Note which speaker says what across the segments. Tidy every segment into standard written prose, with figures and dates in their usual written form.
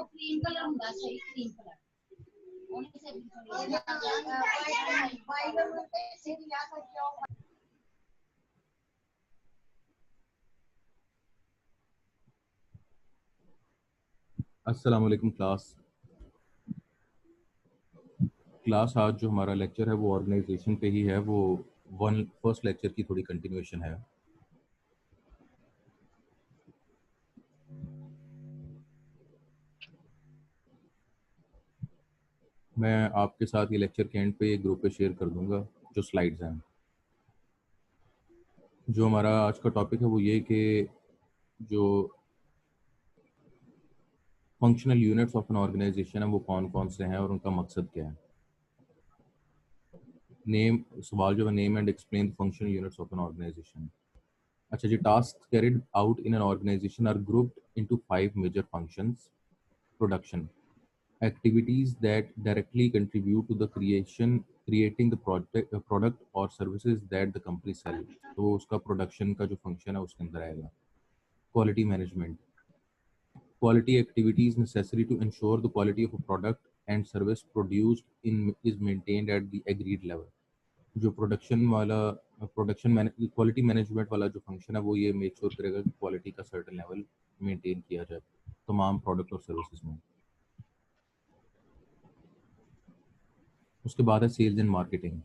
Speaker 1: Cream colour होगा सही cream colour
Speaker 2: अस्सलाम वालेकुम क्लास आज जो हमारा लेक्चर है वो ऑर्गेनाइजेशन पे ही है। वो फर्स्ट लेक्चर की थोड़ी कंटिन्यूएशन है। मैं आपके साथ ये लेक्चर के एंड पे ग्रुप पे शेयर कर दूंगा जो स्लाइड्स हैं। जो हमारा आज का टॉपिक है वो ये कि जो functional units of an organization है वो कौन कौन से हैं और उनका मकसद क्या है। नेम सवाल जो है, name and explain the functional units of an organisation. अच्छा जी, task carried out in an organisation are grouped into 5 major functions. Production, activities that directly contribute to the creating the product or services that the company sell। तो उसका production का जो function है उसके अंदर आएगा। Quality management, quality activities necessary to ensure the quality of a product and service produced in is maintained at the agreed level। जो quality management वाला जो फंक्शन है वो ये मेक श्योर करेगा कि क्वालिटी का सर्टेन लेवल मेंटेन किया जाए तमाम प्रोडक्ट और सर्विसेज में। उसके बाद है sales and marketing.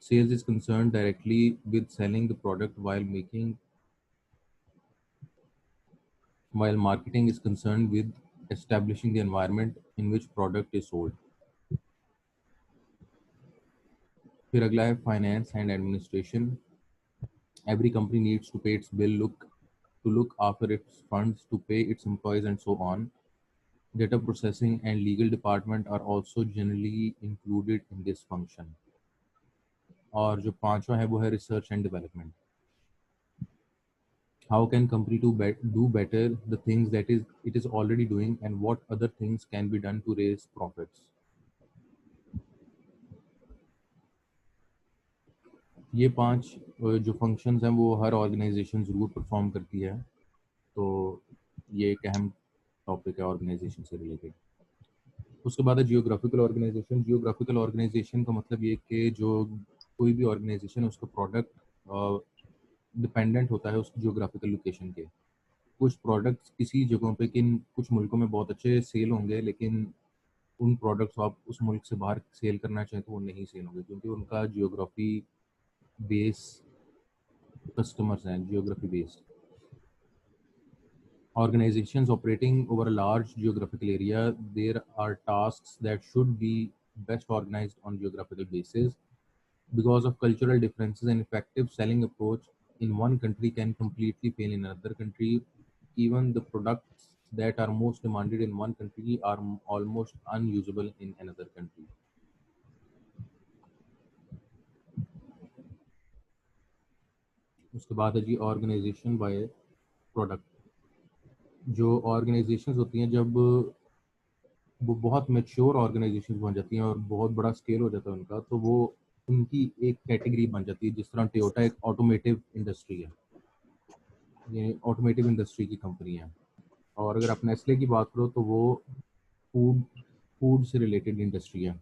Speaker 2: Sales is concern directly with selling the product while marketing is concerned with establishing the environment in which product is sold। फिर अगला है finance and administration. Every company needs to pay its bill, look after its funds, to pay its employees and so on। Data processing and legal department are also generally included in this function। और जो पांचवा है वो है research and development. How can company do better the things that it is already doing, and what other things can be done to raise profits। ये 5 जो functions हैं वो हर ऑर्गेनाइजेशन ज़रूर परफॉर्म करती है। तो ये एक अहम टॉपिक है ऑर्गेनाइजेशन से रिलेटेड। उसके बाद है जियोग्राफिकल ऑर्गेनाइजेशन। जियोग्राफिकल ऑर्गेनाइजेशन का मतलब ये कि जो कोई भी ऑर्गेनाइजेशन है उसका प्रोडक्ट डिपेंडेंट होता है उसकी जियोग्राफिकल लोकेशन के। कुछ प्रोडक्ट्स किसी जगहों पे किन कुछ मुल्कों में बहुत अच्छे सेल होंगे, लेकिन उन प्रोडक्ट्स को आप उस मुल्क से बाहर सेल करना चाहें तो वो नहीं सेल होंगे, क्योंकि उनका जियोग्राफी बेस कस्टमर्स हैं, geography based. Organizations operating over a large geographical area, there are tasks that should be best organized on geographical basis. Because of cultural differences, an effective selling approach in one country can completely fail in another country. Even the products that are most demanded in one country are almost unusable in another country. उसके बाद है जी organisation by product. जो organisations होती हैं, जब वो बहुत mature organisation बन जाती हैं और बहुत बड़ा स्केल हो जाता है उनका, तो वो उनकी एक कैटेगरी बन जाती है। जिस तरह टोयोटा एक ऑटोमेटिव इंडस्ट्री है, ये ऑटोमेटिव इंडस्ट्री की कंपनी है। और अगर आप नेस्ले की बात करो तो वो फूड फूड से रिलेटेड इंडस्ट्री है।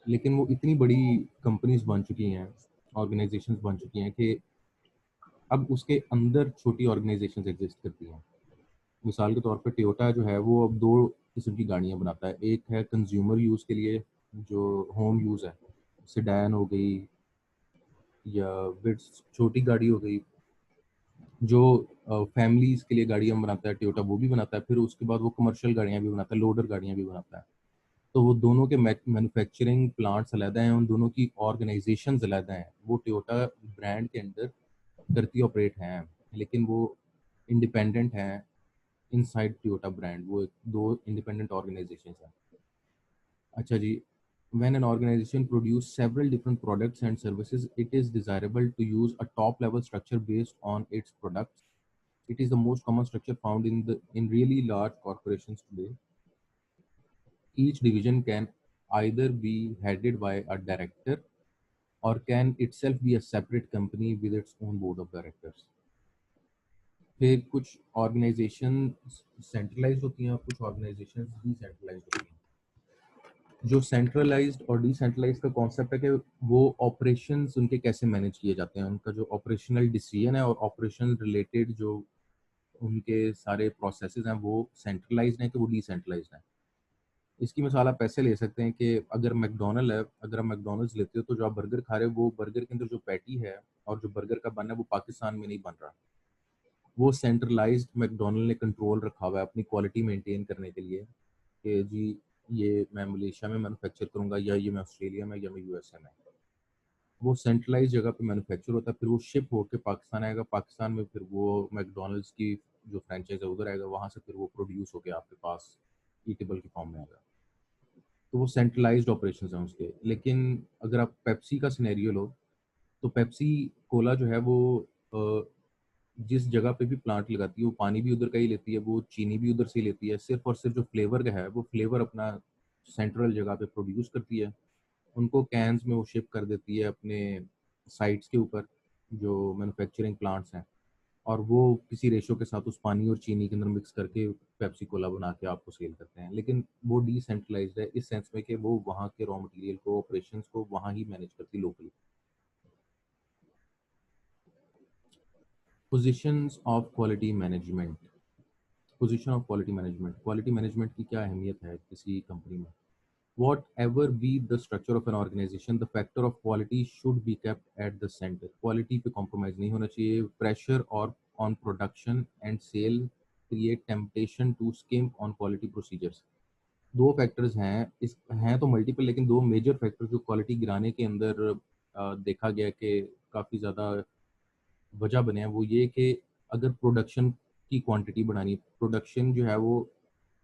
Speaker 2: लेकिन वो इतनी बड़ी कंपनीज बन चुकी हैं, ऑर्गेनाइजेशंस बन चुकी हैं कि अब उसके अंदर छोटी ऑर्गेनाइजेशंस एग्जिस्ट करती हैं। मिसाल के तौर पे टोयोटा जो है वो अब दो किस्म की गाड़ियाँ बनाता है। एक है कंज्यूमर यूज़ के लिए, जो होम यूज़ है, सेडान हो गई या विट्स छोटी गाड़ी हो गई। जो फैमिलीज़ के लिए गाड़ियाँ बनाता है टोयोटा, वो भी बनाता है। फिर उसके बाद वो कमर्शियल गाड़ियाँ भी बनाता है, लोडर गाड़ियाँ भी बनाता है। तो वो दोनों के मैन्युफैक्चरिंग प्लांट्स अलग हैं, उन दोनों की ऑर्गेनाइजेशंस अलग हैं। वो टोयोटा ब्रांड के अंदर करती ऑपरेट हैं, लेकिन वो इंडिपेंडेंट हैं इनसाइड टोयोटा ब्रांड। वो दो इंडिपेंडेंट ऑर्गेनाइजेशंस हैं। अच्छा जी, when an organization produce several different products and services, it is desirable to use a top level structure based on its products. It is the most common structure found in really large corporations today. Each division can either be headed by a director or can itself be a separate company with its own board of directors. फिर कुछ organisation centralised होती हैं और कुछ organisation decentralised होती हैं। जो centralised और डिसेंट्रलाइज्ड का कॉन्सेप्ट है कि वो ऑपरेशंस उनके कैसे मैनेज किए जाते हैं, उनका जो ऑपरेशनल डिसीजन है और ऑपरेशन रिलेटेड जो उनके सारे प्रोसेसेस हैं वो सेंट्रलाइज्ड हैं कि वो डिसेंट्रलाइज्ड हैं। इसकी मिसाल आप ऐसे ले सकते हैं कि अगर मैकडोनल्ड है, अगर आप मैकडोनल्ड्स लेते हो तो जो आप बर्गर खा रहे हो, वो बर्गर के अंदर जो पैटी है और जो बर्गर का बन है वो पाकिस्तान में नहीं बन रहा। वो सेंट्रलाइज्ड मैकडोनल्ड ने कंट्रोल रखा हुआ है अपनी क्वालिटी मेंटेन करने के लिए कि जी ये मैं मलेशिया में मैन्युफैक्चर करूंगा या ये मैं ऑस्ट्रेलिया में या मैं यूएसए में। वो सेंट्रलाइज जगह पे मैन्युफैक्चर होता है, फिर वो शिप होकर पाकिस्तान आएगा। पाकिस्तान में फिर वो मैकडोनल्ड्स की जो फ्रेंचाइज है उधर आएगा, वहाँ से फिर वो प्रोड्यूस होकर आपके पास ईटेबल के फॉर्म में आएगा। तो वो सेंट्रलाइज्ड ऑपरेशंस हैं उसके। लेकिन अगर आप पेप्सी का सिनेरियो लो, तो पेप्सी कोला जो है वो अ, जिस जगह पे भी प्लांट लगाती है वो पानी भी उधर का ही लेती है, वो चीनी भी उधर से ही लेती है। सिर्फ और सिर्फ जो फ्लेवर का है वो फ्लेवर अपना सेंट्रल जगह पे प्रोड्यूस करती है, उनको कैंस में वो शिप कर देती है अपने साइट्स के ऊपर जो मैन्युफैक्चरिंग प्लांट्स हैं, और वो किसी रेशो के साथ उस पानी और चीनी के अंदर मिक्स करके पेप्सी कोला बना के आपको सेल करते हैं। लेकिन वो डिसेंट्रलाइज्ड है इस सेंस में कि वो वहाँ के रॉ मटेरियल को, ऑपरेशंस को वहाँ ही मैनेज करती locally. Positions of quality management. Position of quality management की क्या अहमियत है किसी कंपनी में? Whatever be the structure of an organization, the factor of quality should be kept at the center. Quality पे compromise नहीं होना चाहिए। Pressure और on production and sale create temptation to skimp on quality procedures. दो factors हैं, इस हैं तो मल्टीपल, लेकिन दो मेजर फैक्टर जो क्वालिटी गिराने के अंदर देखा गया कि काफ़ी ज़्यादा वजह बने हैं, वो ये कि अगर प्रोडक्शन की क्वांटिटी बढ़ानी, प्रोडक्शन जो है वो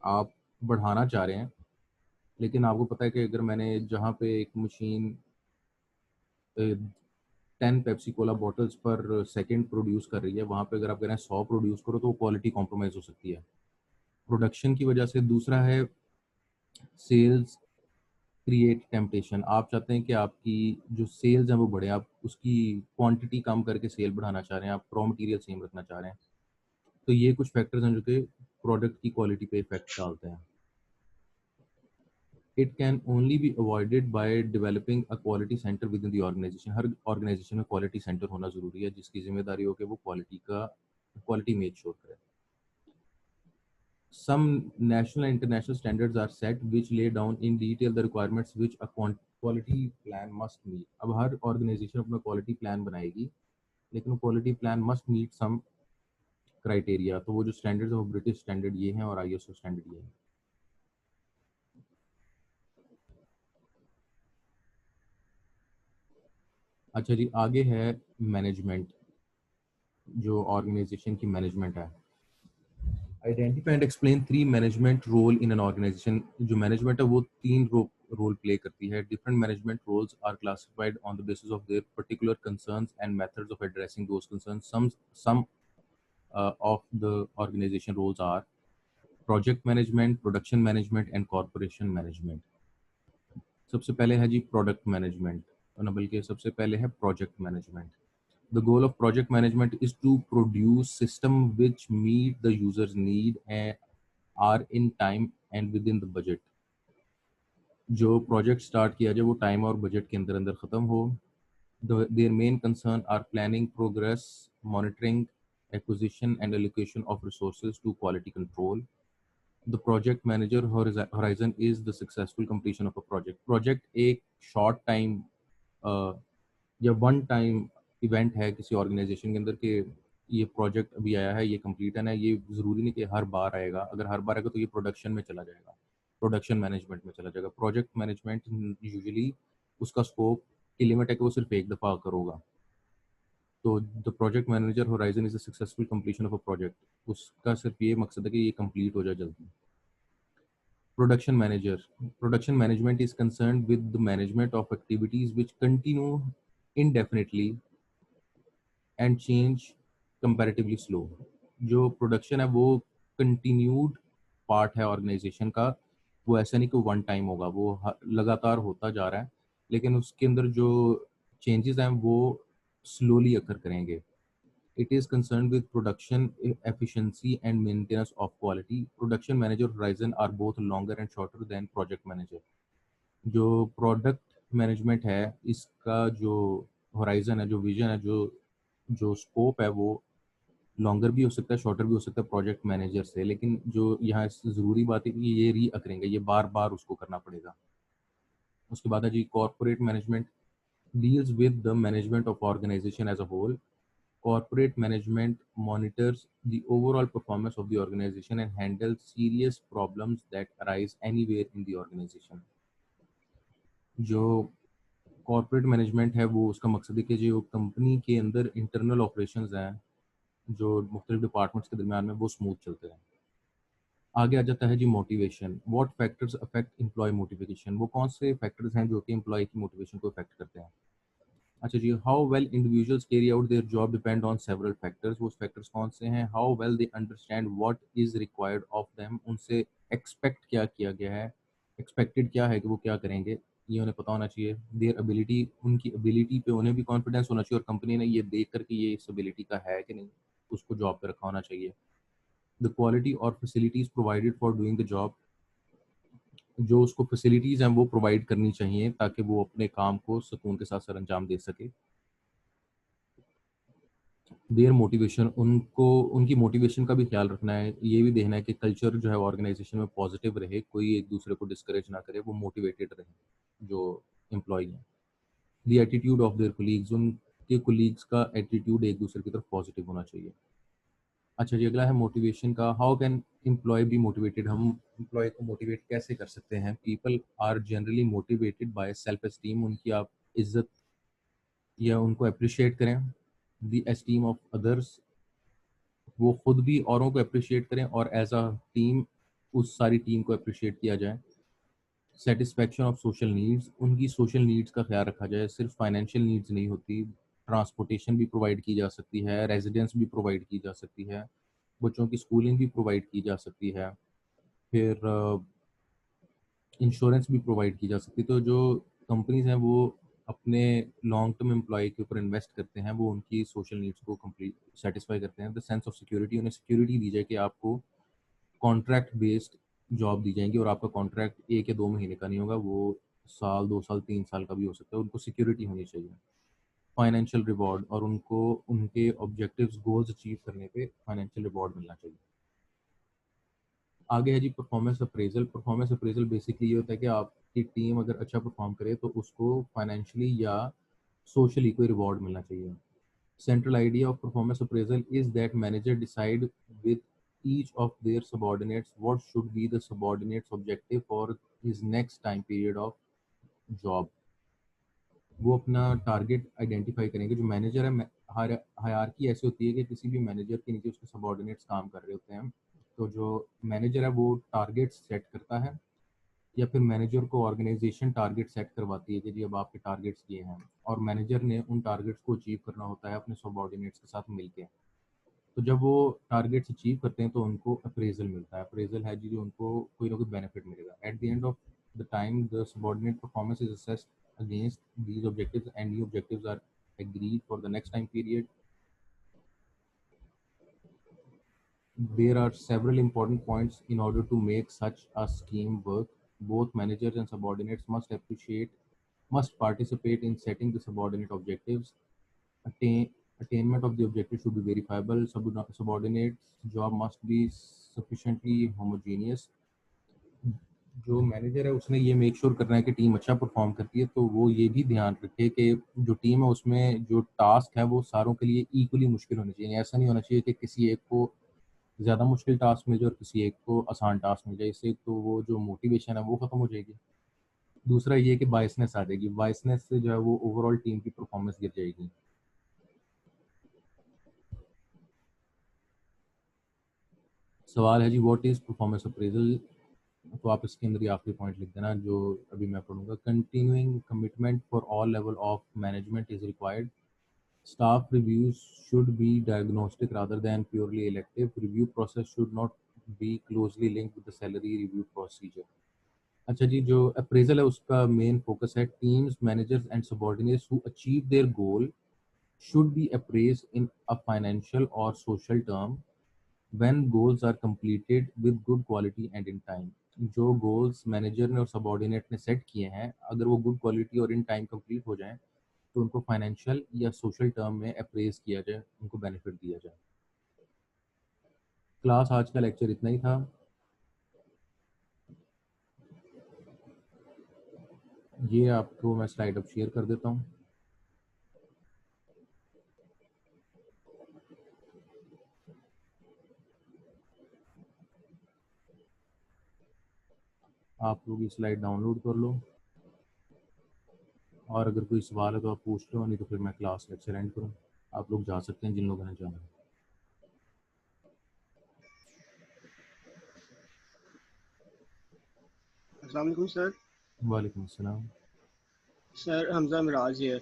Speaker 2: आप बढ़ाना चाह रहे हैं, लेकिन आपको पता है कि अगर मैंने जहाँ पे एक machine 10 Pepsi Cola bottles per second produce कर रही है, वहाँ पे अगर आप कह रहे हैं 100 प्रोड्यूस करो, तो क्वालिटी कॉम्प्रोमाइज़ हो सकती है प्रोडक्शन की वजह से। दूसरा है सेल्स क्रिएट टेम्पटेशन। आप चाहते हैं कि आपकी जो सेल्स हैं वो बढ़े, आप उसकी क्वांटिटी कम करके सेल बढ़ाना चाह रहे हैं, आप रॉ मटेरियल सेम रखना चाह रहे हैं। तो ये कुछ फैक्टर्स हैं जो कि प्रोडक्ट की क्वालिटी पे इफेक्ट डालते हैं। It can only be avoided by developing a quality center within the organization. हर ऑर्गेनाइजेशन में क्वालिटी सेंटर होना ज़रूरी है, जिसकी जिम्मेदारी हो कि वो क्वालिटी का क्वालिटी इमेज शो करे। Some national and international standards are set which lay down in detail the requirements which a quality plan must meet. अब हर ऑर्गेनाइजेशन अपना क्वालिटी प्लान बनाएगी, लेकिन वो quality plan must meet some criteria. तो वो जो स्टैंडर्ड्स है वो ब्रिटिश स्टैंडर्ड ये हैं और आईएसओ स्टैंडर्ड ये हैं। अच्छा जी, आगे है मैनेजमेंट, जो ऑर्गेनाइजेशन की मैनेजमेंट है। Identify and explain 3 management role in an organization. जो मैनेजमेंट है वो 3 रोल प्ले करती है। Different management roles are classified on the basis of their particular concerns and methods of addressing those concerns. Some of the organization roles are project management, production management and corporation management. सबसे पहले है जी product management, ना बल्कि सबसे पहले है project management. The goal of project management is to produce system which meet the user's need and are in time and within the budget. जो project start किया जाए वो टाइम और बजट के अंदर अंदर ख़त्म हो। Their main concern are planning, progress, monitoring, acquisition and allocation of resources to quality control. The project manager horizon is the successful completion of a project. Project एक short time या one time event है किसी organisation के अंदर कि ये project अभी आया है, ये कंप्लीट है। ये ज़रूरी नहीं कि हर बार आएगा, अगर हर बार आएगा तो ये प्रोडक्शन में चला जाएगा, प्रोडक्शन मैनेजमेंट में चला जाएगा। प्रोजेक्ट मैनेजमेंट यूजुअली उसका स्कोप की लिमिट है कि वो सिर्फ एक दफ़ा करोगा। तो the project manager horizon is a successful completion of a project, उसका सिर्फ ये मकसद है कि ये कंप्लीट हो जाए जल्दी। Production manager. Production management is concerned with the management of activities which continue indefinitely and change comparatively slow. जो प्रोडक्शन है वो कंटिन्यूड पार्ट है ऑर्गेनाइजेशन का। वो ऐसा नहीं कि वन टाइम होगा, वो लगातार होता जा रहा है, लेकिन उसके अंदर जो चेंजेस हैं वो स्लोली अकर करेंगे। It is concerned with production efficiency and maintenance of quality. Production manager horizon are both longer and shorter than project manager. जो प्रोडक्ट मैनेजमेंट है इसका जो होराइजन है, जो विजन है, जो जो स्कोप है वो लॉन्गर भी हो सकता है, शॉर्टर भी हो सकता है प्रोजेक्ट मैनेजर से। लेकिन जो यहाँ ज़रूरी बात है कि ये री अकरेंगे, ये बार बार उसको करना पड़ेगा। उसके बाद है जी corporate management, deals with the management of organisation as a whole. Corporate management monitors the overall performance of the organization and handles serious problems that arise anywhere in the organization. जो कॉर्पोरेट मैनेजमेंट है वो उसका मकसद है कि जो company के अंदर इंटरनल ऑपरेशंस हैं जो मुख्तलिफ डिपार्टमेंट्स के दरमियान में वो स्मूथ चलते हैं। आगे आ जाता है जी motivation. What factors affect employee motivation. वो कौन से फैक्टर्स हैं जो कि एम्प्लॉय की मोटिवेशन को अफेक्ट करते हैं। अच्छा जी, how well individuals carry out their job depend on several factors. वो फैक्टर्स कौन से हैं। How well they understand what is required of them. उनसे एक्सपेक्ट क्या किया गया है, एक्सपेक्टेड क्या है कि वो क्या करेंगे, ये उन्हें पता होना चाहिए। देयर एबिलिटी, उनकी एबिलिटी पे उन्हें भी कॉन्फिडेंस होना चाहिए और कंपनी ने ये देख कर कि ये इस एबिलिटी का है कि नहीं, उसको जॉब पे रखा होना चाहिए। द क्वालिटी और facilities provided for doing the job. जो उसको फैसिलिटीज़ हैं वो प्रोवाइड करनी चाहिए ताकि वो अपने काम को सुकून के साथ सर अंजाम दे सके। देयर मोटिवेशन, उनको उनकी मोटिवेशन का भी ख्याल रखना है। ये भी देखना है कि कल्चर जो है ऑर्गेनाइजेशन में पॉजिटिव रहे, कोई एक दूसरे को डिस्करेज ना करे, वो मोटिवेटेड रहे जो एम्प्लॉई हैं। The attitude of their colleagues, उनके कोलीग्स का एटीट्यूड एक दूसरे की तरफ पॉजिटिव होना चाहिए। अच्छा जी, अगला है मोटिवेशन का। How can employ be motivated. हम एम्प्लॉय को मोटिवेट कैसे कर सकते हैं। People are generally motivated by self esteem, उनकी आप इज्जत या उनको अप्रिशिएट करें। द एस्टीम ऑफ अदर्स, वो खुद भी औरों को अप्रिशिएट करें और एज अ टीम उस सारी टीम को अप्रिशिएट किया जाए। सेटिस्फैक्शन ऑफ सोशल नीड्स, उनकी सोशल नीड्स का ख्याल रखा जाए, सिर्फ फाइनेंशियल नीड्स नहीं होती, ट्रांसपोर्टेशन भी प्रोवाइड की जा सकती है, रेजिडेंस भी प्रोवाइड की जा सकती है, बच्चों की स्कूलिंग भी प्रोवाइड की जा सकती है, फिर इंश्योरेंस भी प्रोवाइड की जा सकती है। तो जो कंपनीज हैं वो अपने लॉन्ग टर्म एम्प्लॉय के ऊपर इन्वेस्ट करते हैं, वो उनकी सोशल नीड्स को कंप्लीट सेटिस्फाई करते हैं। द सेंस ऑफ सिक्योरिटी, उन्हें सिक्योरिटी दी जाए कि आपको कॉन्ट्रैक्ट बेस्ड जॉब दी जाएंगी और आपका कॉन्ट्रैक्ट 1 या 2 महीने का नहीं होगा, वो साल 2 साल 3 साल का भी हो सकता है। उनको सिक्योरिटी होनी चाहिए। फाइनेंशियल रिवॉर्ड, और उनको उनके ऑब्जेक्टिव्स गोल्स अचीव करने पे फाइनेंशियल रिवॉर्ड मिलना चाहिए। आगे है जी performance appraisal. Performance appraisal basically ये होता है कि आपकी टीम अगर अच्छा परफॉर्म करे तो उसको फाइनेंशियली या सोशली कोई रिवॉर्ड मिलना चाहिए। Central idea of performance appraisal is that manager decide with each of their subordinates what should be the subordinate's objective for his next time period of job। वो अपना target identify करेंगे। जो manager है, hierarchy ऐसी होती है कि किसी भी मैनेजर के नीचे उसके सबॉर्डिनेट्स काम कर रहे होते हैं। तो जो मैनेजर है वो टारगेट सेट करता है, या फिर मैनेजर को ऑर्गेनाइजेशन टारगेट सेट करवाती है कि जी अब आपके टारगेट्स ये हैं, और मैनेजर ने उन टारगेट्स को अचीव करना होता है अपने सबॉर्डिनेट्स के साथ मिलके। तो जब वो टारगेट्स अचीव करते हैं तो उनको अप्रेजल मिलता है। अप्रेजल है जी जो उनको कोई ना कोई बेनिफिट मिलेगा। At the end of the time the subordinate performance is assessed against these objectives and new objectives are agreed for the next time period। There are several important points in order to make such a scheme work. Both managers and subordinates must participate in setting the subordinate objectives. Attainment of the objective should be verifiable. Subordinates' job must be sufficiently homogeneous। जो manager है उसने ये make sure करना है कि team अच्छा perform करती है, तो वो ये भी ध्यान रखे कि जो टीम है उसमें जो टास्क है वो सारों के लिए इक्वली मुश्किल होने चाहिए। ऐसा नहीं होना चाहिए कि किसी एक को ज़्यादा मुश्किल टास्क मिल जाए और किसी एक को आसान टास्क मिल जाए। इससे तो वो जो मोटिवेशन है वो ख़त्म हो जाएगी। दूसरा ये कि बायसनेस आ जाएगी। बायसनेस से जो है वो ओवरऑल टीम की परफॉर्मेंस गिर जाएगी। सवाल है जी व्हाट इज़ परफॉर्मेंस अप्रेजल। तो आप इसके अंदर ही आखिरी पॉइंट लिख देना जो अभी मैं पढ़ूंगा। Continuing commitment for all level of management is required. Staff reviews should be diagnostic rather than purely elective. Review process should not be closely linked with the salary review procedure। अच्छा जी, जो appraisal है उसका main focus है teams managers and subordinates who achieve their goal should be appraised in a financial or social term when goals are completed with good quality and in time। जो goals manager ने और subordinate ने set किए हैं अगर वो good quality और in time complete हो जाएं तो उनको फाइनेंशियल या सोशल टर्म में अप्रेज किया जाए, उनको बेनिफिट दिया जाए। क्लास आज का लेक्चर इतना ही था। ये आपको मैं स्लाइड अब शेयर कर देता हूँ। आप लोग ये स्लाइड डाउनलोड कर लो, और अगर कोई सवाल है तो आप पूछ लो, नहीं तो फिर मैं क्लास लेक्चर एंड करूँ। आप लोग जा सकते हैं जिन लोगों ने जाना है।
Speaker 3: अस्सलाम वालेकुम सर।
Speaker 2: वालेकुम अस्सलाम।
Speaker 3: सर हमजा मिराज है।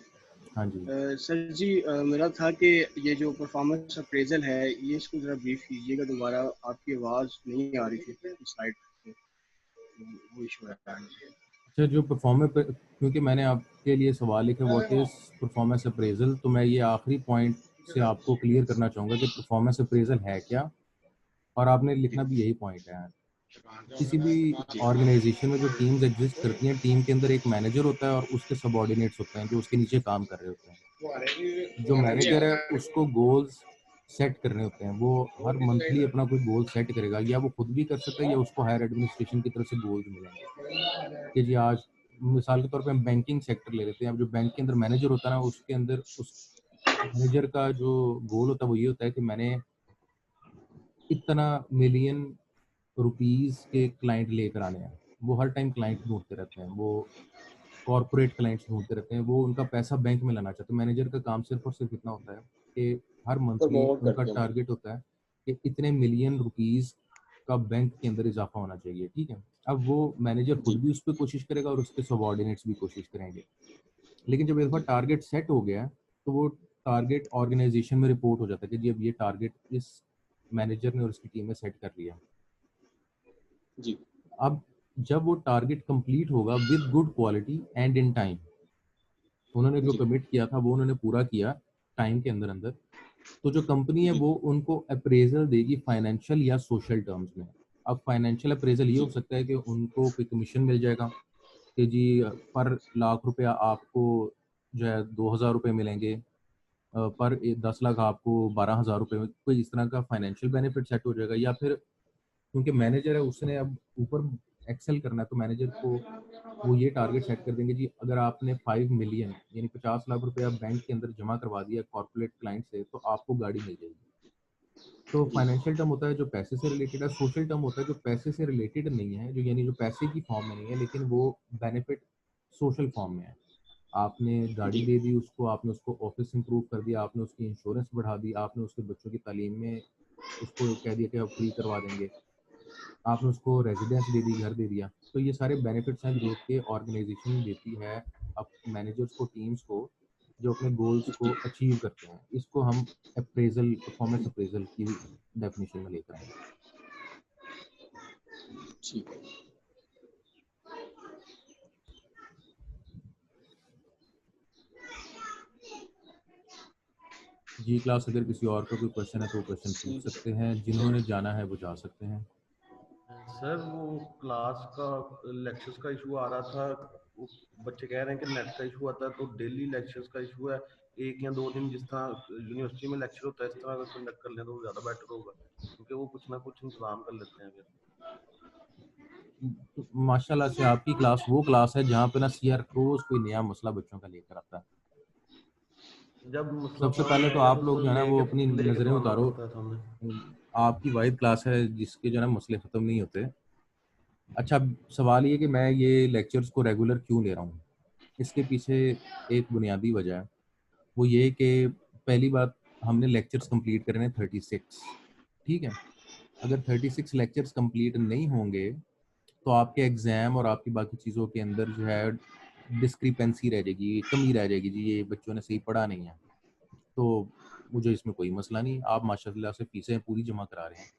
Speaker 2: हाँ जी।
Speaker 3: सर जी मेरा था कि ये जो परफॉर्मेंस अप्रेजल है ये इसको ज़रा ब्रीफ कीजिएगा दोबारा। आपकी आवाज़ नहीं आ रही थी स्लाइड पे, वो इशू है।
Speaker 2: अच्छा, जो परफॉर्मेंस, क्योंकि मैंने आपके लिए सवाल लिखा व्हाट इज़ परफॉर्मेंस अप्रेजल, तो मैं ये आखिरी पॉइंट से आपको क्लियर करना चाहूँगा कि परफॉर्मेंस अप्रेजल है क्या, और आपने लिखना भी यही पॉइंट है। किसी भी ऑर्गेनाइजेशन में जो टीम्स एग्जिस्ट करती हैं, टीम के अंदर एक मैनेजर होता है और उसके सबॉर्डिनेट्स होते हैं जो उसके नीचे काम कर रहे होते हैं। जो मैनेजर है उसको गोल्स सेट करने होते हैं। वो हर मंथली अपना कोई गोल सेट करेगा, या वो खुद भी कर सकता है या उसको हायर एडमिनिस्ट्रेशन की तरफ से गोल्स मिलेंगे कि जी आज मिसाल के तौर पे हम बैंकिंग सेक्टर ले लेते हैं। अब जो बैंक के अंदर मैनेजर होता है ना, उसके अंदर उस मैनेजर का जो गोल होता है वो ये होता है कि मैंने इतना मिलियन रुपीस के क्लाइंट लेकर आने हैं। वो हर टाइम क्लाइंट ढूंढते रहते हैं, वो कॉर्पोरेट क्लाइंट्स ढूंढते रहते हैं, वो उनका पैसा बैंक में लाना चाहते हैं। मैनेजर का काम सिर्फ और सिर्फ इतना होता है कि हर मंथली उनका टारगेट होता है कि इतने मिलियन रुपीस का बैंक के अंदर इजाफा होना चाहिए। ठीक है, अब वो मैनेजर खुद भी उस पर कोशिश करेगा और उसके सबॉर्डिनेट्स भी कोशिश करेंगे। लेकिन जब एक बार टारगेट सेट हो गया तो वो टारगेट ऑर्गेनाइजेशन में रिपोर्ट हो जाता है कि जी अब ये टारगेट इस मैनेजर ने और उसकी टीम ने सेट कर लिया
Speaker 3: जी।
Speaker 2: अब जब वो टारगेट कंप्लीट होगा with good quality and in time, उन्होंने जो कमिट किया था वो उन्होंने पूरा किया टाइम के अंदर अंदर, तो जो कंपनी है वो उनको अप्रेजल देगी फाइनेंशियल या सोशल टर्म्स में। अब फाइनेंशियल अप्रेजल ये हो सकता है कि उनको कोई कमीशन मिल जाएगा कि जी पर लाख रुपया आपको जो है 2,000 रुपये मिलेंगे पर 10 लाख आपको 12,000 रुपये, कोई इस तरह का फाइनेंशियल बेनिफिट सेट हो जाएगा। या फिर क्योंकि मैनेजर है उसने अब ऊपर एक्सेल करना है, तो मैनेजर को वो ये टारगेट सेट कर देंगे जी अगर आपने 5 मिलियन यानी 50 लाख रुपए आप बैंक के अंदर जमा करवा दिया कॉर्पोरेट क्लाइंट से, तो आपको गाड़ी मिल जाएगी। तो फाइनेंशियल टर्म होता है जो पैसे से रिलेटेड है, सोशल टर्म होता है जो पैसे से रिलेटेड नहीं है, जो यानी जो पैसे की फॉर्म में नहीं है, लेकिन वो बेनिफिट सोशल फॉर्म में है। आपने गाड़ी दे दी उसको, आपने उसको ऑफिस इंप्रूव कर दिया, आपने उसकी इंश्योरेंस बढ़ा दी, आपने उसके बच्चों की तालीम में उसको कह दिया कि आप फ्री करवा देंगे, आपने उसको रेजिडेंस दे दी, घर दे दिया। तो ये सारे बेनिफिट्स हैं जो कि ऑर्गेनाइजेशन देती है अब मैनेजर्स को, टीम्स को, जो अपने गोल्स को अचीव करते हैं। इसको हम अप्रेजल, परफॉर्मेंस अप्रेजल की डेफिनेशन में लेकर आएंगे।
Speaker 3: ठीक है।
Speaker 2: जी क्लास, अगर किसी और का कोई क्वेश्चन है तो वो क्वेश्चन पूछ सकते हैं, जिन्होंने जाना है वो जा सकते हैं।
Speaker 4: सर वो क्लास का लेक्चर्स का इशू आ रहा था, वो बच्चे कह रहे हैं कि नेट का इशू आता है, तो डेली लेक्चर्स का इशू है, 1 या 2 दिन जिस तरह यूनिवर्सिटी में लेक्चर होता है इस तरह अगर कंडक्ट कर लें तो ज़्यादा बेटर होगा, क्योंकि वो कुछ ना कुछ इंतजाम कर लेते हैं।
Speaker 2: माशाल्लाह से आपकी क्लास वो क्लास है जहाँ पे ना सीआर रोज कोई नया मसला बच्चों का लेकर आता है।
Speaker 4: जब मसला
Speaker 2: सबसे
Speaker 4: सामने
Speaker 2: पहले तो
Speaker 4: आएगा
Speaker 2: आप
Speaker 4: तो
Speaker 2: लोग जो है ना वो अपनी
Speaker 4: लेके
Speaker 2: नज़रें
Speaker 4: तो आना
Speaker 2: उतारो।
Speaker 4: पड़ता है सामने।
Speaker 2: आपकी वाहिद क्लास है जिसके जो है ना मसले ख़त्म नहीं होते। अच्छा, सवाल ये कि मैं ये लेक्चर्स को रेगुलर क्यों ले रहा हूँ, इसके पीछे एक बुनियादी वजह है। वो ये कि पहली बात, हमने लेक्चर्स कंप्लीट करने 36, ठीक है। अगर 36 लेक्चर्स कंप्लीट नहीं होंगे तो आपके एग्ज़ाम और आपकी बाकी चीज़ों के अंदर जो है डिस्क्रिपेंसी रह जाएगी, कमी रह जाएगी जी, ये बच्चों ने सही पढ़ा नहीं है। तो मुझे इसमें कोई मसला नहीं, आप माशाल्लाह से फीसें पूरी जमा करा रहे हैं,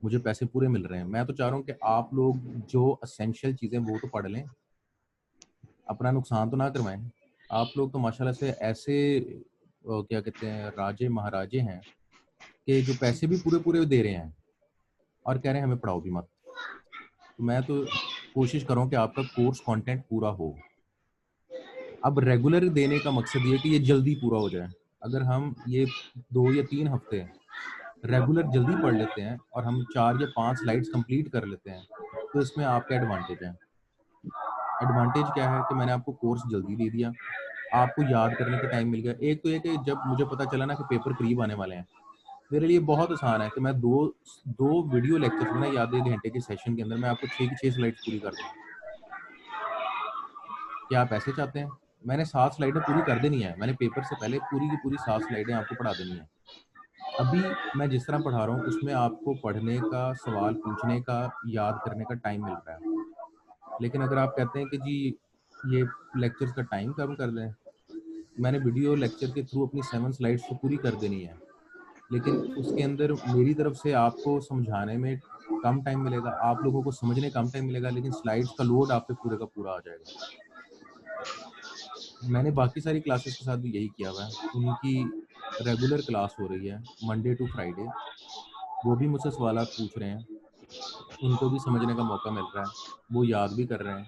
Speaker 2: मुझे पैसे पूरे मिल रहे हैं। मैं तो चाह रहा हूँ कि आप लोग जो असेंशियल चीज़ें वो तो पढ़ लें, अपना नुकसान तो ना करवाएं। आप लोग तो माशाल्लाह से ऐसे क्या कहते हैं राजे महाराजे हैं कि जो पैसे भी पूरे पूरे दे रहे हैं और कह रहे हैं हमें पढ़ाओ भी मत। तो मैं तो कोशिश कर रहा हूँ कि आपका कोर्स कंटेंट पूरा हो। अब रेगुलर देने का मकसद ये है कि ये जल्दी पूरा हो जाए। अगर हम ये 2 या 3 हफ्ते रेगुलर जल्दी पढ़ लेते हैं और हम 4 या 5 स्लाइड्स कंप्लीट कर लेते हैं, तो इसमें आपका एडवांटेज है। एडवांटेज क्या है कि मैंने आपको कोर्स जल्दी दे दिया, आपको याद करने का टाइम मिल गया। एक तो ये कि जब मुझे पता चला ना कि पेपर करीब आने वाले हैं, मेरे लिए बहुत आसान है कि मैं दो वीडियो लेक्चर में ना या 1 घंटे के सेशन के अंदर मैं आपको 6 की 6 स्लाइड्स पूरी कर दूँ। क्या आप ऐसे चाहते हैं? मैंने 7 स्लाइडें पूरी कर देनी है, मैंने पेपर से पहले पूरी की पूरी 7 स्लाइडें आपको पढ़ा देनी है। अभी मैं जिस तरह पढ़ा रहा हूँ उसमें आपको पढ़ने का, सवाल पूछने का, याद करने का टाइम मिल रहा है। लेकिन अगर आप कहते हैं कि जी ये लेक्चर्स का टाइम कम कर दें, मैंने वीडियो लेक्चर के थ्रू अपनी 7 स्लाइड्स तो पूरी कर देनी है, लेकिन उसके अंदर मेरी तरफ से आपको समझाने में कम टाइम मिलेगा, आप लोगों को समझने कम टाइम मिलेगा, लेकिन स्लाइड्स का लोड आप पे पूरे का पूरा आ जाएगा। मैंने बाकी सारी क्लासेस के साथ भी यही किया हुआ है। उनकी रेगुलर क्लास हो रही है मंडे टू फ्राइडे, वो भी मुझसे सवालात पूछ रहे हैं, उनको भी समझने का मौका मिल रहा है, वो याद भी कर रहे हैं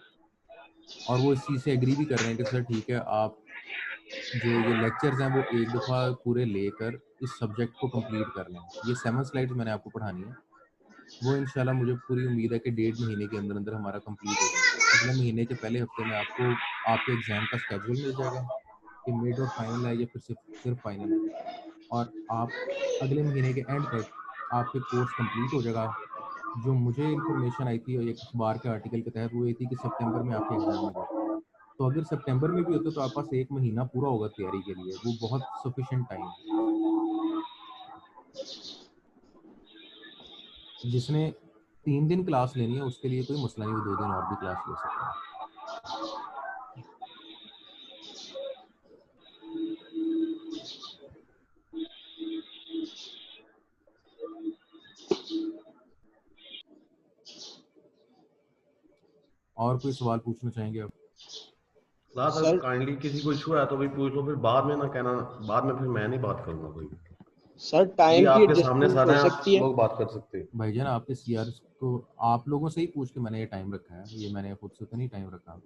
Speaker 2: और वो इस चीज़ से एग्री भी कर रहे हैं कि सर ठीक है, आप जो ये लेक्चर्स हैं वो एक दफ़ा पूरे लेकर इस सब्जेक्ट को कंप्लीट कर लें। ये 7 स्लाइड्स मैंने आपको पढ़ानी है, वो इंशाल्लाह मुझे पूरी उम्मीद है कि 1.5 महीने के अंदर अंदर हमारा कंप्लीट हो जाएगा। अगले महीने के पहले हफ्ते में आपको आपके एग्ज़ाम का स्केड्यूल मिल जाएगा कि मिड और फाइनल है या फिर सिर्फ फाइनल है, और आप अगले महीने के एंड तक आपके कोर्स कंप्लीट हो जाएगा। जो मुझे इन्फॉर्मेशन आई थी और एक अखबार के आर्टिकल के तहत वो ये थी कि सितंबर में आपके एग्ज़ाम होगा। तो अगर सितंबर में भी होते तो आपके पास 1 महीना पूरा होगा तैयारी के लिए, वो बहुत सफिशिएंट टाइम है। जिसने 3 दिन क्लास लेनी है उसके लिए कोई मसला नहीं, वो 2 दिन और भी क्लास ले सकता है। और कोई सवाल पूछना चाहेंगे आप?
Speaker 4: क्लास
Speaker 3: सर
Speaker 4: काइंडली किसी को इशू है तो भी पूछ लो, फिर बाद में ना कहना, बाद में फिर मैं नहीं बात करूंगा कोई।
Speaker 3: सर
Speaker 4: ये
Speaker 3: टाइम की
Speaker 4: आपके सामने
Speaker 3: एडजस्टमेंट
Speaker 4: सारे
Speaker 3: हो
Speaker 4: हैं,
Speaker 3: सकती है?
Speaker 4: लोग बात कर सकते हैं।
Speaker 2: भाईजान आपके सीआर को आप लोगों से ही पूछ के मैंने ये टाइम रखा है, ये मैंने खुद से तो नहीं टाइम रखा।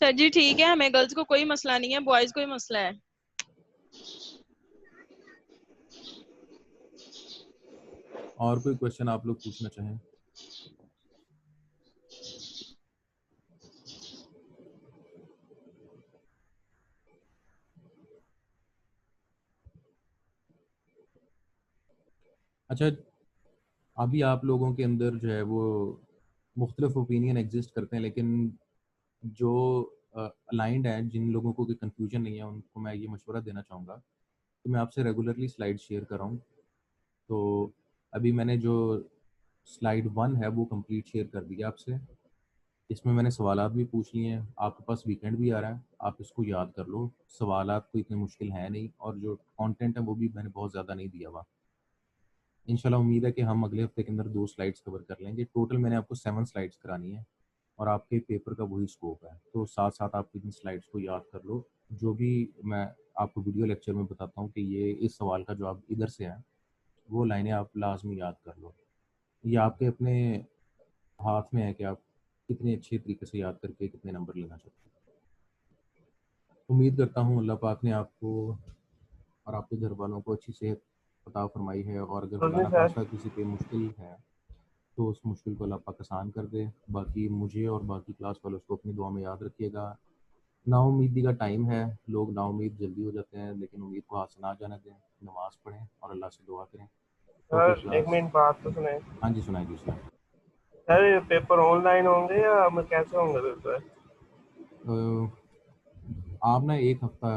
Speaker 5: सर जी ठीक है, हमें गर्ल्स को कोई मसला नहीं है, बॉयज को ही मसला है।
Speaker 2: और कोई क्वेश्चन आप लोग पूछना चाहें? अच्छा, अभी आप लोगों के अंदर जो है वो मुख्तलिफ ओपिनियन एग्जिस्ट करते हैं, लेकिन जो अलाइंड हैं, जिन लोगों को कोई कन्फ्यूजन नहीं है, उनको मैं ये मशवरा देना चाहूँगा कि मैं आपसे रेगुलरली स्लाइड शेयर कर रहा हूँ। तो अभी मैंने जो स्लाइड 1 है वो कंप्लीट शेयर कर दिया आपसे। इसमें मैंने सवालात भी पूछ लिए हैं। आपके पास वीकेंड भी आ रहा है, आप इसको याद कर लो। सवालात कोई इतने मुश्किल है नहीं, और जो कंटेंट है वो भी मैंने बहुत ज़्यादा नहीं दिया हुआ। इंशाल्लाह उम्मीद है कि हम अगले हफ्ते के अंदर 2 स्लाइड्स कवर कर लेंगे। टोटल मैंने आपको 7 स्लाइड्स करानी है, और आपके पेपर का वही स्कोप है। तो साथ साथ आप इन स्लाइड्स को याद कर लो। जो भी मैं आपको वीडियो लेक्चर में बताता हूँ कि ये इस सवाल का जवाब इधर से है, वो लाइनें आप लाजमी याद कर लो। ये आपके अपने हाथ में है कि आप कितने अच्छे तरीके से याद करके कितने नंबर लेना चाहते हैं। उम्मीद करता हूँ अल्लाह पाक ने आपको और आपके घर वालों को अच्छी सेहत अता फरमाई है, और अगर खुदा न खास्ता किसी पे मुश्किल है तो उस मुश्किल को अल्लाह पाक आसान कर दे। बाकी मुझे और बाकी क्लास वालों को अपनी दुआ में याद रखिएगा। नाउम्मीदी का टाइम है, लोग नाउम्मीद जल्दी हो जाते हैं, लेकिन उम्मीद को हाथ से ना जाने दें। नमाज़ पढ़ें और अल्लाह से दुआ करें।
Speaker 6: सर एक मिनट बात तो सुने।
Speaker 2: हाँ जी, सुनाइए जी, सुनाइए।
Speaker 6: सर ये पेपर ऑनलाइन होंगे या कैसे होंगे पेपर?
Speaker 2: आप ना एक हफ्ता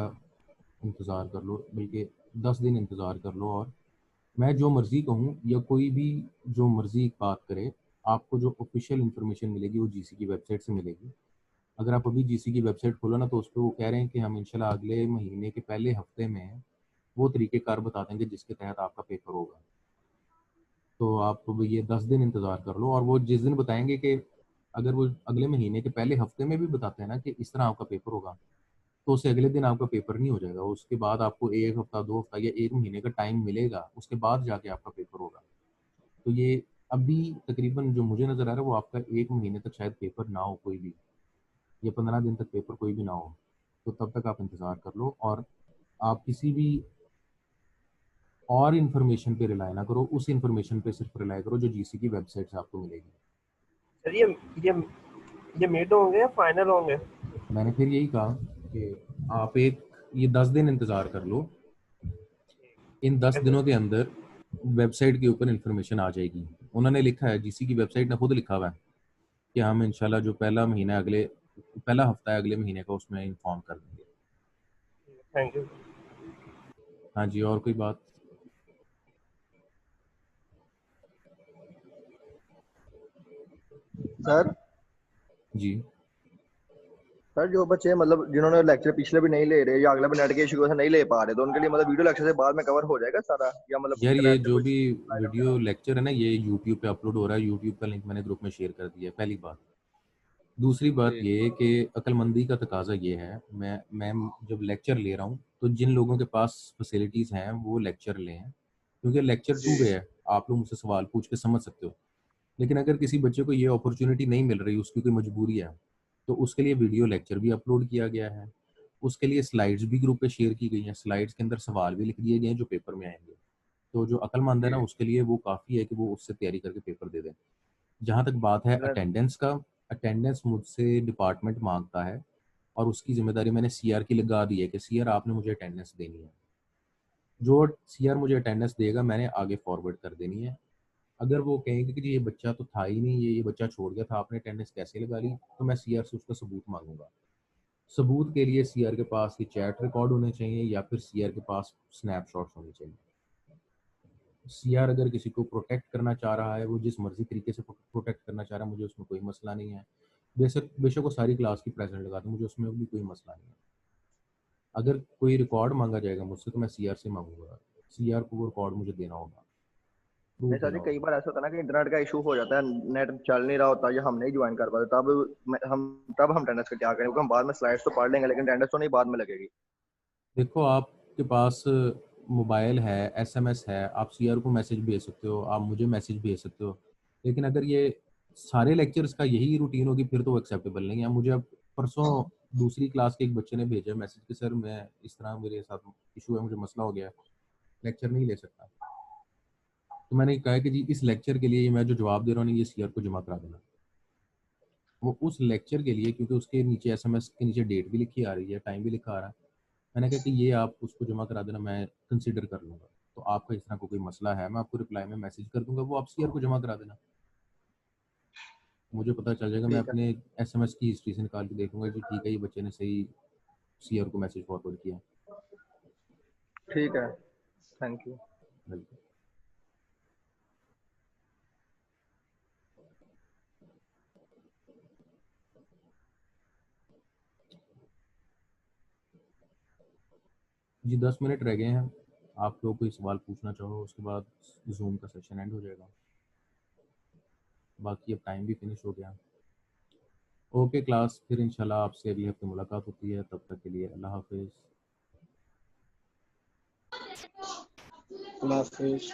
Speaker 2: इंतज़ार कर लो, बल्कि 10 दिन इंतज़ार कर लो, और मैं जो मर्ज़ी कहूँ या कोई भी जो मर्ज़ी बात करे, आपको जो ऑफिशियल इन्फॉर्मेशन मिलेगी वो जीसी की वेबसाइट से मिलेगी। अगर आप अभी जीसी की वेबसाइट खोलो ना, तो उस पर वो कह रहे हैं कि हम इंशाल्लाह अगले महीने के पहले हफ्ते में वो तरीक़ेकार बता देंगे जिसके तहत आपका पेपर होगा। तो आप ये 10 दिन इंतज़ार कर लो, और वो जिस दिन बताएंगे कि अगर वो अगले महीने के पहले हफ्ते में भी बताते हैं ना कि इस तरह आपका पेपर होगा, तो उससे अगले दिन आपका पेपर नहीं हो जाएगा। उसके बाद आपको 1 हफ्ता, 2 हफ्ता या 1 महीने का टाइम मिलेगा, उसके बाद जाके आपका पेपर होगा। तो ये अभी तकरीबन जो मुझे नज़र आ रहा है वो आपका 1 महीने तक शायद पेपर ना हो कोई भी, या 15 दिन तक पेपर कोई भी ना हो। तो तब तक आप इंतज़ार कर लो, और आप किसी भी और इन्फॉर्मेशन पे रिलाई ना करो, उस इन्फॉर्मेशन पे सिर्फ रिलाई करो जो जीसी की वेबसाइट से आपको मिलेगी।
Speaker 6: सर ये मिड होंगे या फाइनल होंगे?
Speaker 2: मैंने फिर यही कहा कि आप ये 10 दिन इंतज़ार कर लो। इन 10 दिनों के अंदर वेबसाइट के ऊपर इन्फॉर्मेशन आ जाएगी। उन्होंने लिखा है, जीसी की वेबसाइट ने खुद लिखा हुआ है कि हम इंशाल्लाह जो पहला हफ्ता है अगले महीने का, उसमें इन्फॉर्म कर देंगे।
Speaker 6: Thank you.
Speaker 2: हाँ जी, और कोई बात?
Speaker 7: सर
Speaker 2: जी
Speaker 7: सर जो बच्चे मतलब जिन्होंने लेक्चर पिछले भी नहीं ले रहे या अगले भी नेट के इशू से नहीं ले पा रहे, तो उनके लिए मतलब वीडियो लेक्चर से बाद में कवर हो जाएगा सारा, या मतलब
Speaker 2: यार, ये
Speaker 7: इंटरनेट पे
Speaker 2: जो
Speaker 7: कुछ
Speaker 2: भी
Speaker 7: आइटम
Speaker 2: वीडियो लेक्चर है ना, ये यूट्यूब पे अपलोड हो रहा है। यूट्यूब का लिंक मैंने ग्रुप में शेयर कर दिया है, पहली बात। दूसरी बात
Speaker 7: जी
Speaker 2: ये कि अक्लमंदी का तकाजा ये है, मैं जब लेक्चर ले रहा हूँ तो जिन लोगों के पास फैसिलिटीज़ हैं वो लेक्चर लें, क्योंकि लेक्चर
Speaker 7: जी
Speaker 2: 2 वे है, आप लोग मुझसे सवाल पूछ के समझ सकते हो। लेकिन अगर किसी बच्चे को ये अपॉर्चुनिटी नहीं मिल रही, उसकी कोई मजबूरी है, तो उसके लिए वीडियो लेक्चर भी अपलोड किया गया है। उसके लिए स्लाइड्स भी ग्रुप पे शेयर की गई हैं। स्लाइड्स के अंदर सवाल भी लिख दिए गए हैं जो पेपर में आएंगे। तो जो अक्लमंद है ना,
Speaker 7: जी
Speaker 2: उसके लिए वो काफ़ी है कि वो उससे तैयारी करके पेपर दे दें। जहाँ तक बात है
Speaker 7: सर,
Speaker 2: अटेंडेंस का, अटेंडेंस मुझसे डिपार्टमेंट मांगता है, और उसकी जिम्मेदारी मैंने सीआर की लगा दी है कि सीआर आपने मुझे अटेंडेंस देनी है। जो सीआर मुझे अटेंडेंस देगा मैंने आगे फॉरवर्ड कर देनी है। अगर वो कहेंगे कि जी ये बच्चा तो था ही नहीं, ये बच्चा छोड़ गया था, आपने अटेंडेंस कैसे लगा ली, तो मैं सीआर से उसका सबूत मांगूंगा। सबूत के लिए सीआर के पास ये चैट रिकॉर्ड होने चाहिए, या फिर सीआर के पास स्नैपशॉट्स होने चाहिए। सीआर अगर किसी को प्रोटेक्ट करना चाह रहा है, वो जिस मर्जी तरीके से प्रोटेक्ट करना चाह रहा है, मुझे उसमें कोई मसला नहीं है। बेशक वो सारी क्लास की प्रेजेंट लगा दे, मुझे उसमें भी कोई मसला नहीं है। अगर कोई रिकॉर्ड मांगा जाएगा मुझसे, तो मैं सीआर से मांगूंगा। सीआर को वो रिकॉर्ड मुझे देना होगा, प्रूफ
Speaker 7: नहीं सर
Speaker 2: देना
Speaker 7: जी,
Speaker 2: होगा।
Speaker 7: कई बार ऐसा होता है ना कि इंटरनेट का इशू हो जाता है, नेट चल नहीं रहा होता या हम नहीं ज्वाइन कर पाते, तब हम अटेंडेंस का क्या करें, क्योंकि हम बाद में स्लाइड्स तो पढ़ लेंगे लेकिन अटेंडेंस तो नहीं बाद में लगेगी।
Speaker 2: देखो, आपके पास मोबाइल है, एसएमएस है, आप सीआर को मैसेज भेज सकते हो, आप मुझे मैसेज भेज सकते हो। लेकिन अगर ये सारे लेक्चर्स का यही रूटीन होगी फिर तो वो एक्सेप्टेबल नहीं है। मुझे अब परसों दूसरी क्लास के एक बच्चे ने भेजा मैसेज कि सर मैं इस तरह मेरे साथ इशू है, मुझे मसला हो गया, लेक्चर नहीं ले सकता। तो मैंने कहा कि जी इस लेक्चर के लिए मैं जो जवाब दे रहा हूँ ये सीआर को जमा करा देना। वो उस लेक्चर के लिए, क्योंकि उसके नीचे एसएमएस के नीचे डेट भी लिखी आ रही है, टाइम भी लिखा आ रहा है, मैंने कहा कि ये आप उसको जमा करा देना, मैं कंसिडर कर लूँगा। तो आपका इस तरह को कोई मसला है मैं आपको रिप्लाई में मैसेज कर दूंगा, वो आप सीआर को जमा करा देना, मुझे पता चल जाएगा। मैं
Speaker 3: ठीक है।
Speaker 2: अपने एसएमएस की हिस्ट्री से निकाल के देखूंगा जी ठीक है ये बच्चे ने सही सीआर को मैसेज फॉरवर्ड किया।
Speaker 7: ठीक है, थैंक यू।
Speaker 2: बिल्कुल। जी 10 मिनट रह गए हैं, आप लोग कोई सवाल पूछना चाहो उसके बाद जूम का सेशन एंड हो जाएगा। बाकी अब टाइम भी फिनिश हो गया। ओके क्लास, फिर इंशाल्लाह आपसे अगले हफ्ते मुलाकात होती है, तब तक के लिए अल्लाह हाफिज़।
Speaker 3: अल्लाह हाफिज़।